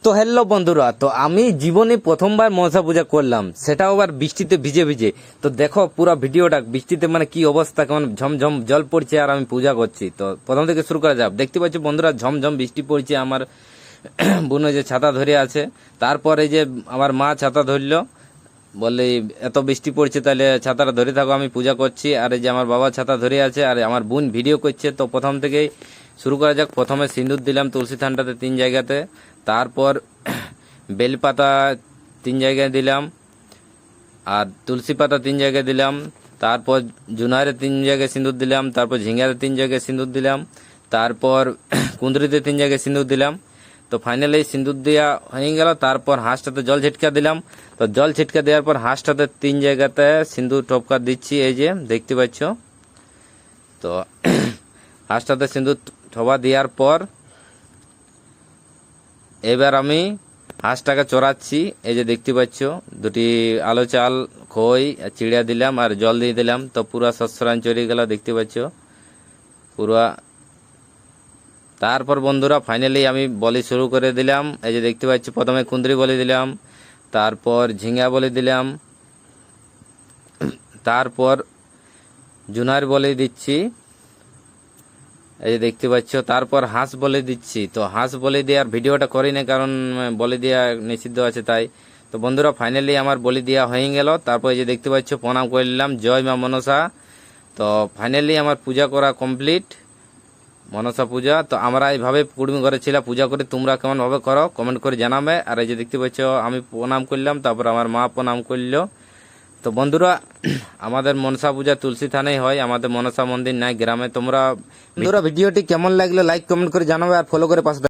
তো হ্যালো বন্ধুরা, তো আমি জীবনে প্রথমবার মনসা পূজা করলাম, সেটাও আবার বৃষ্টিতে ভিজে ভিজে। তো দেখো পুরো ভিডিওটা, বৃষ্টিতে মানে কি অবস্থা, কেমন ঝমঝম জল পড়ছে আর আমি পূজা করছি। তো প্রথম থেকে শুরু করা যাক। দেখতে পাচ্ছি বন্ধুরা, ঝমঝম বৃষ্টি পড়ছে। আমার বোন যে ছাতা ধরে আছে, তারপরে যে আমার মা ছাতা ধরলো, বললে এত বৃষ্টি পড়ছে তাহলে ছাতাটা ধরে থাকো, আমি পূজা করছি। আর এই যে আমার বাবা ছাতা ধরে আছে, আর আমার বোন ভিডিও করছে। তো প্রথম থেকেই শুরু করা যাক। প্রথমে সিঁদুর দিলাম তুলসী থানটাতে 3 জায়গাতে, তারপর বেলপাতা 3 জায়গায় দিলাম, আর তুলসী পাতা 3 জায়গায় দিলাম, তারপর জুনারে 3 জায়গায় সিঁদুর দিলাম, তারপর ঝিঙ্গাতে 3 জায়গায় সিঁদুর দিলাম, তারপর কুঁদরিতে 3 জায়গায় সিঁদুর দিলাম। তো ফাইনালি সিঁদুর দেওয়া হয়ে গেল। তারপর হাঁসটাতে জল ছিটকা দিলাম। তো জল ছিটকা দেওয়ার পর হাঁসটাতে 3 জায়গাতে সিঁদুর টপকা দিচ্ছি, এই যে দেখতে পাচ্ছ। তো হাঁসটাতে সিঁদুর ঠোবা দেওয়ার পর এবার আমি হাঁসটাকে চড়াচ্ছি। এই যে দেখতে পাচ্ছ, দুটি আলো চাল খই চিড়িয়া দিলাম আর জল দিয়ে দিলাম। তো পুরা শস্যরান চড়ে গেল, দেখতে পাচ্ছ পুরা। তারপর বন্ধুরা ফাইনালি আমি বলি শুরু করে দিলাম। এই যে দেখতে পাচ্ছি, প্রথমে কুঁদরি বলি দিলাম, তারপর ঝিঙ্গা বলি দিলাম, তারপর জুনার বলি দিচ্ছি, এই যে দেখতে পাচ্ছ। তারপর হাঁস বলে দিচ্ছি। তো হাঁস বলে দেওয়ার ভিডিওটা করি না, কারণ বলে দেওয়া নিষিদ্ধ আছে তাই। তো বন্ধুরা ফাইনালি আমার বলি দেওয়া হয়ে গেল। তারপর এই যে দেখতে পাচ্ছ প্রণাম করে নিলাম, জয় মা মনসা। তো ফাইনালি আমার পূজা করা কমপ্লিট, মনসা পূজা। তো আমরা এইভাবে কুড়মি ঘরে ছিল পূজা করি, তোমরা কেমন ভাবে করো কমেন্ট করে জানাবে। আর এই যে দেখতে পাচ্ছ আমি প্রণাম করলাম, তারপর আমার মা প্রণাম করলো। তো বন্ধুরা আমাদের মনসা পূজা তুলসী থানেই হয়, আমাদের মনসা মন্দির নাই গ্রামে। তোমরা বন্ধুরা ভিডিওটি কেমন লাগলো লাইক কমেন্ট করে জানাবে, আর ফলো করে পাশে